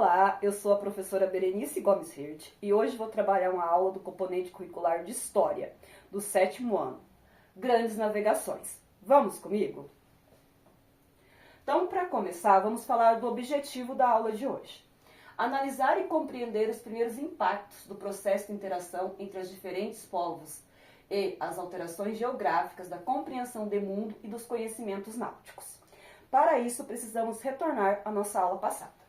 Olá, eu sou a professora Berenice Gomes Hirt e hoje vou trabalhar uma aula do componente curricular de História, do 7º ano. Grandes navegações. Vamos comigo? Então, para começar, vamos falar do objetivo da aula de hoje. Analisar e compreender os primeiros impactos do processo de interação entre os diferentes povos e as alterações geográficas da compreensão do mundo e dos conhecimentos náuticos. Para isso, precisamos retornar à nossa aula passada.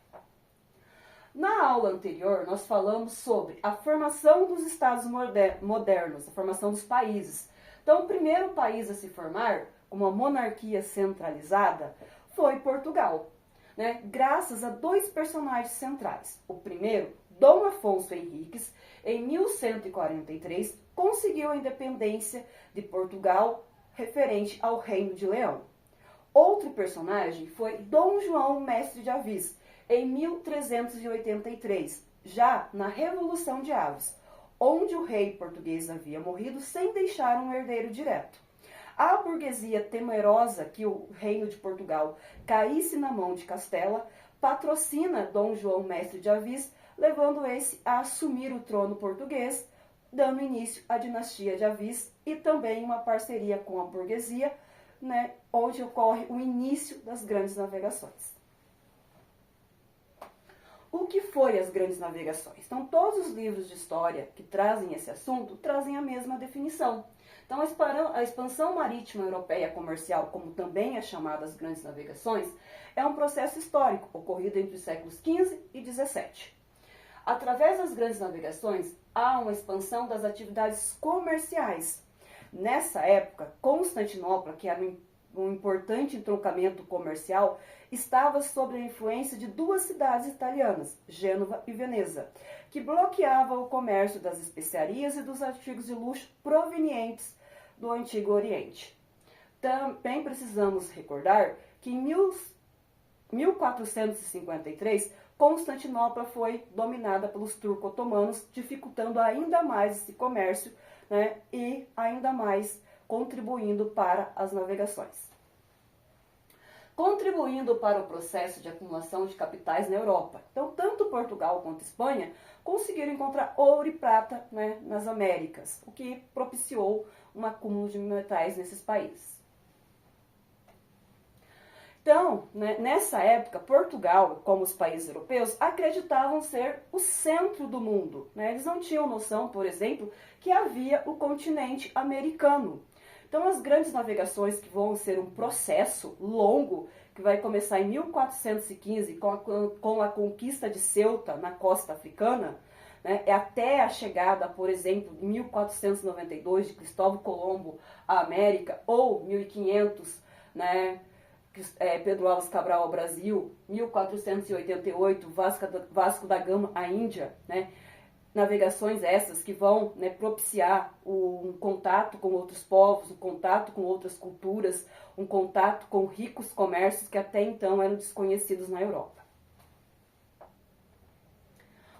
Na aula anterior, nós falamos sobre a formação dos estados modernos, a formação dos países. Então, o primeiro país a se formar, uma monarquia centralizada, foi Portugal, né? Graças a dois personagens centrais. O primeiro, Dom Afonso Henriques, em 1143, conseguiu a independência de Portugal referente ao Reino de Leão. Outro personagem foi Dom João Mestre de Avis, em 1383, já na Revolução de Aves, onde o rei português havia morrido sem deixar um herdeiro direto. A burguesia, temerosa que o reino de Portugal caísse na mão de Castela, patrocina Dom João Mestre de Avis, levando esse a assumir o trono português, dando início à dinastia de Avis e também uma parceria com a burguesia, né, onde ocorre o início das grandes navegações. O que foi as grandes navegações? Então, todos os livros de história que trazem esse assunto trazem a mesma definição. Então, a expansão marítima europeia comercial, como também é chamada as grandes navegações, é um processo histórico ocorrido entre os séculos XV e XVII. Através das grandes navegações, há uma expansão das atividades comerciais. Nessa época, Constantinopla, que era um importante entroncamento comercial, estava sob a influência de duas cidades italianas, Gênova e Veneza, que bloqueavam o comércio das especiarias e dos artigos de luxo provenientes do Antigo Oriente. Também precisamos recordar que em 1453, Constantinopla foi dominada pelos turco-otomanos, dificultando ainda mais esse comércio, né, e ainda mais contribuindo para as navegações. Contribuindo para o processo de acumulação de capitais na Europa. Então, tanto Portugal quanto Espanha conseguiram encontrar ouro e prata, né, nas Américas, o que propiciou um acúmulo de metais nesses países. Então, né, nessa época, Portugal, como os países europeus, acreditavam ser o centro do mundo, né? Eles não tinham noção, por exemplo, que havia o continente americano. Então, as grandes navegações, que vão ser um processo longo, que vai começar em 1415 com a conquista de Ceuta na costa africana, né, até a chegada, por exemplo, em 1492 de Cristóvão Colombo à América, ou 1500, né, Pedro Álvares Cabral ao Brasil, 1488 Vasco da Gama à Índia, né? Navegações essas que vão, né, propiciar um contato com outros povos, um contato com outras culturas, um contato com ricos comércios que até então eram desconhecidos na Europa.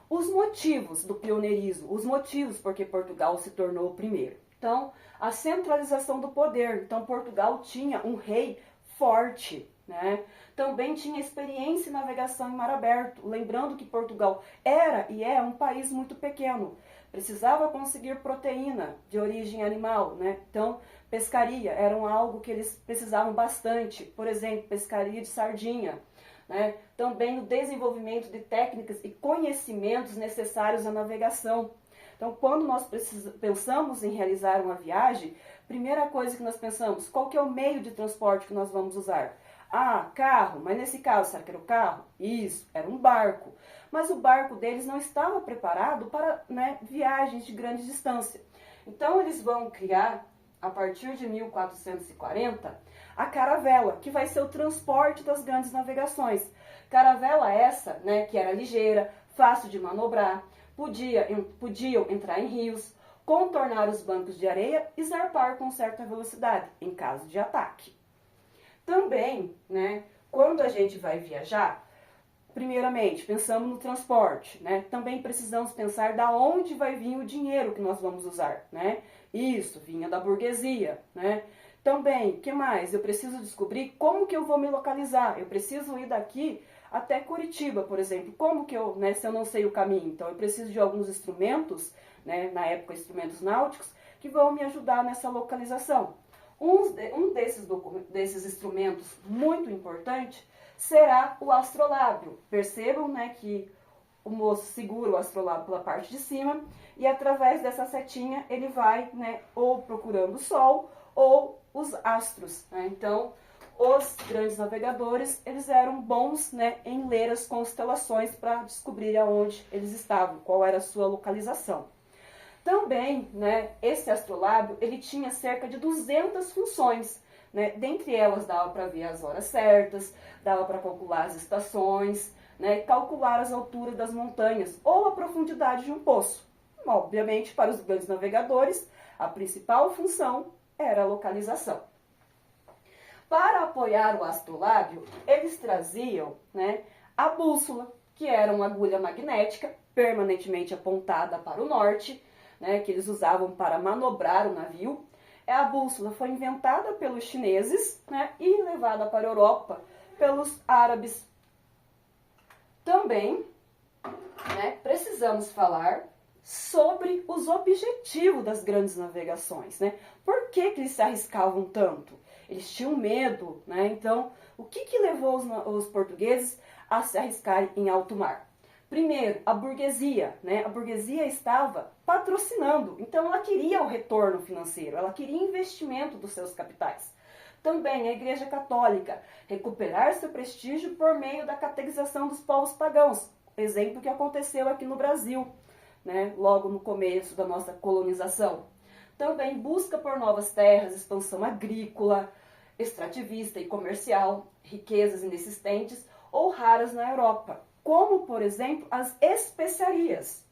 Os motivos do pioneirismo, os motivos por que Portugal se tornou o primeiro. Então, a centralização do poder. Então, Portugal tinha um rei forte, né? Também tinha experiência em navegação em mar aberto, lembrando que Portugal era e é um país muito pequeno, precisava conseguir proteína de origem animal, né? Então, pescaria era algo que eles precisavam bastante, por exemplo, pescaria de sardinha, né? Também o desenvolvimento de técnicas e conhecimentos necessários à navegação. Então, quando nós pensamos em realizar uma viagem, primeira coisa que nós pensamos, qual que é o meio de transporte que nós vamos usar? Ah, carro, mas nesse caso, será que era o carro? Isso, era um barco. Mas o barco deles não estava preparado para, né, viagens de grande distância. Então, eles vão criar, a partir de 1440, a caravela, que vai ser o transporte das grandes navegações. Caravela essa, né, que era ligeira, fácil de manobrar, podiam entrar em rios, contornar os bancos de areia e zarpar com certa velocidade, em caso de ataque. Também, né, quando a gente vai viajar, primeiramente, pensamos no transporte, né? Também precisamos pensar da onde vai vir o dinheiro que nós vamos usar, né? Isso, vinha da burguesia, né? Também, o que mais? Eu preciso descobrir como que eu vou me localizar. Eu preciso ir daqui até Curitiba, por exemplo. Como que eu, né, se eu não sei o caminho? Então eu preciso de alguns instrumentos, né, na época instrumentos náuticos, que vão me ajudar nessa localização. Um desses instrumentos muito importante será o astrolábio. Percebam, né, que o moço segura o astrolábio pela parte de cima e através dessa setinha ele vai, né, ou procurando o Sol ou os astros, né? Então, os grandes navegadores, eles eram bons, né, em ler as constelações para descobrir aonde eles estavam, qual era a sua localização. Também, né, esse astrolábio, ele tinha cerca de 200 funções, né? Dentre elas dava para ver as horas certas, dava para calcular as estações, né, calcular as alturas das montanhas ou a profundidade de um poço. Obviamente, para os grandes navegadores, a principal função era a localização. Para apoiar o astrolábio, eles traziam, né, a bússola, que era uma agulha magnética permanentemente apontada para o norte, né, que eles usavam para manobrar o navio. A bússola foi inventada pelos chineses, né, e levada para a Europa pelos árabes. Também, né, precisamos falar sobre os objetivos das grandes navegações, né? Por que eles se arriscavam tanto? Eles tinham medo, né? Então, o que levou os portugueses a se arriscarem em alto mar? Primeiro, a burguesia, né? A burguesia estava patrocinando, então ela queria o retorno financeiro, ela queria investimento dos seus capitais. Também a Igreja Católica, recuperar seu prestígio por meio da catequização dos povos pagãos, exemplo que aconteceu aqui no Brasil, né, logo no começo da nossa colonização. Também busca por novas terras, expansão agrícola, extrativista e comercial, riquezas inexistentes ou raras na Europa, como, por exemplo, as especiarias.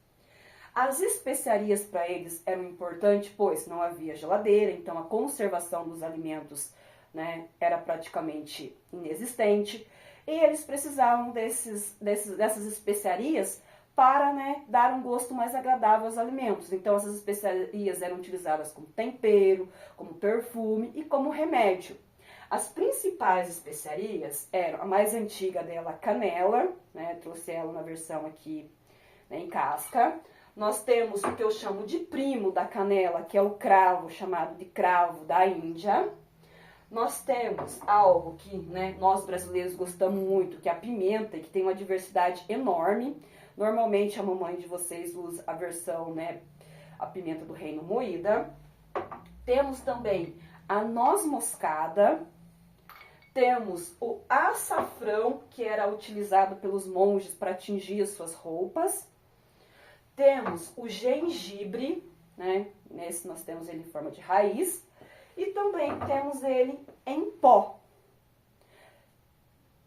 As especiarias para eles eram importantes, pois não havia geladeira, então a conservação dos alimentos, né, era praticamente inexistente, e eles precisavam dessas especiarias para, né, dar um gosto mais agradável aos alimentos. Então essas especiarias eram utilizadas como tempero, como perfume e como remédio. As principais especiarias eram, a mais antiga dela, a canela, né, trouxe ela na versão aqui, né, em casca. Nós temos o que eu chamo de primo da canela, que é o cravo, chamado de cravo da Índia. Nós temos algo que, né, nós brasileiros gostamos muito, que é a pimenta, que tem uma diversidade enorme. Normalmente a mamãe de vocês usa a versão, né, a pimenta do reino moída. Temos também a noz moscada. Temos o açafrão, que era utilizado pelos monges para tingir as suas roupas. Temos o gengibre, né, nesse nós temos ele em forma de raiz. E também temos ele em pó.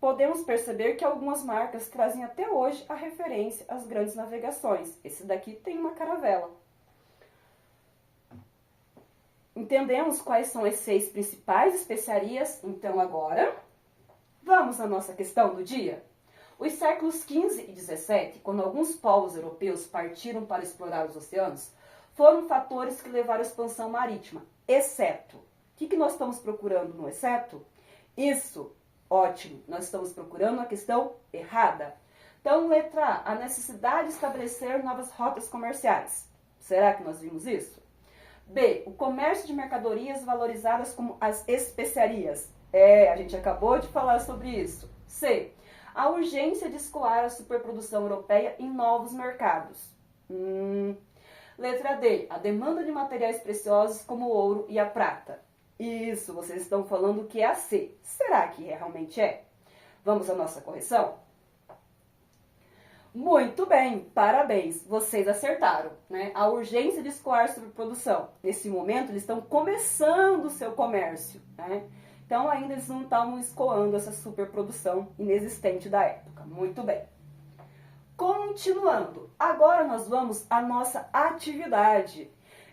Podemos perceber que algumas marcas trazem até hoje a referência às grandes navegações. Esse daqui tem uma caravela. Entendemos quais são as 6 principais especiarias? Então agora, vamos à nossa questão do dia. Os séculos XV e XVII, quando alguns povos europeus partiram para explorar os oceanos, foram fatores que levaram à expansão marítima, exceto. O que nós estamos procurando no exceto? Isso, ótimo, nós estamos procurando a questão errada. Então, letra A, a necessidade de estabelecer novas rotas comerciais. Será que nós vimos isso? B, o comércio de mercadorias valorizadas como as especiarias. A gente acabou de falar sobre isso. C, a urgência de escoar a superprodução europeia em novos mercados. Letra D, a demanda de materiais preciosos como o ouro e a prata. Isso, vocês estão falando que é a C. Será que realmente é? Vamos à nossa correção? Muito bem, parabéns, vocês acertaram, né? A urgência de escoar superprodução. Nesse momento, eles estão começando o seu comércio, né? Então, ainda eles não estavam escoando essa superprodução inexistente da época. Muito bem. Continuando, agora nós vamos à nossa atividade.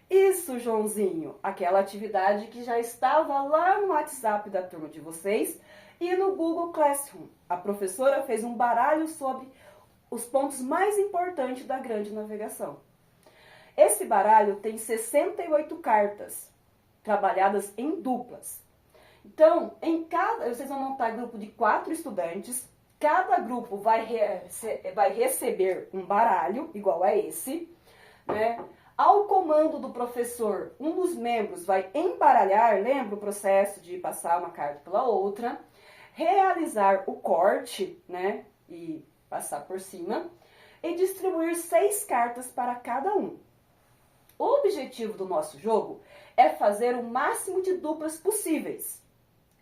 Isso, Joãozinho, aquela atividade que já estava lá no WhatsApp da turma de vocês e no Google Classroom. A professora fez um baralho sobre os pontos mais importantes da grande navegação. Esse baralho tem 68 cartas, trabalhadas em duplas. Então, vocês vão montar grupo de 4 estudantes, Cada grupo vai receber um baralho igual a esse, né? Ao comando do professor, um dos membros vai embaralhar, lembra o processo de passar uma carta pela outra, realizar o corte, né? E passar por cima, e distribuir 6 cartas para cada um. O objetivo do nosso jogo é fazer o máximo de duplas possíveis.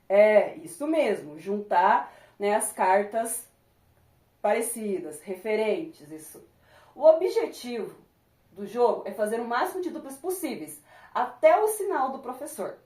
É, isso mesmo, juntar, né, as cartas parecidas, referentes, isso. O objetivo do jogo é fazer o máximo de duplas possíveis, até o sinal do professor.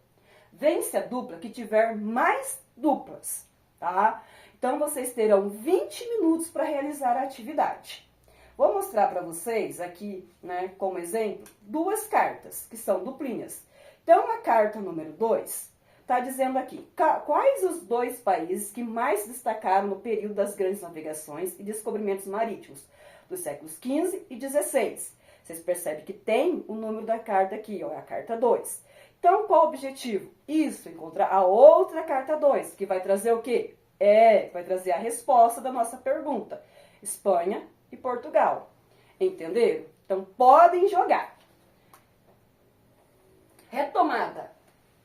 Vence a dupla que tiver mais duplas, tá? Então, vocês terão 20 minutos para realizar a atividade. Vou mostrar para vocês aqui, né, como exemplo, 2 cartas, que são duplinhas. Então, a carta número 2 está dizendo aqui, quais os 2 países que mais se destacaram no período das grandes navegações e descobrimentos marítimos, dos séculos XV e XVI. Vocês percebem que tem o número da carta aqui, ó, é a carta 2. Então, qual o objetivo? Isso, encontrar a outra carta 2, que vai trazer o quê? Vai trazer a resposta da nossa pergunta. Espanha e Portugal. Entenderam? Então, podem jogar. Retomada.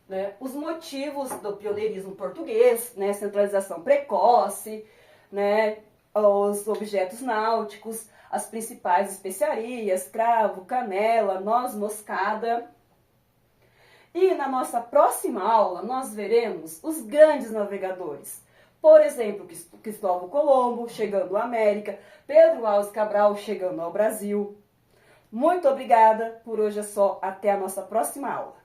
Né? Os motivos do pioneirismo português, né? Centralização precoce, né? Os objetos náuticos, as principais especiarias, cravo, canela, noz moscada. E na nossa próxima aula nós veremos os grandes navegadores. Por exemplo, Cristóvão Colombo chegando à América, Pedro Álvares Cabral chegando ao Brasil. Muito obrigada, por hoje é só, até a nossa próxima aula.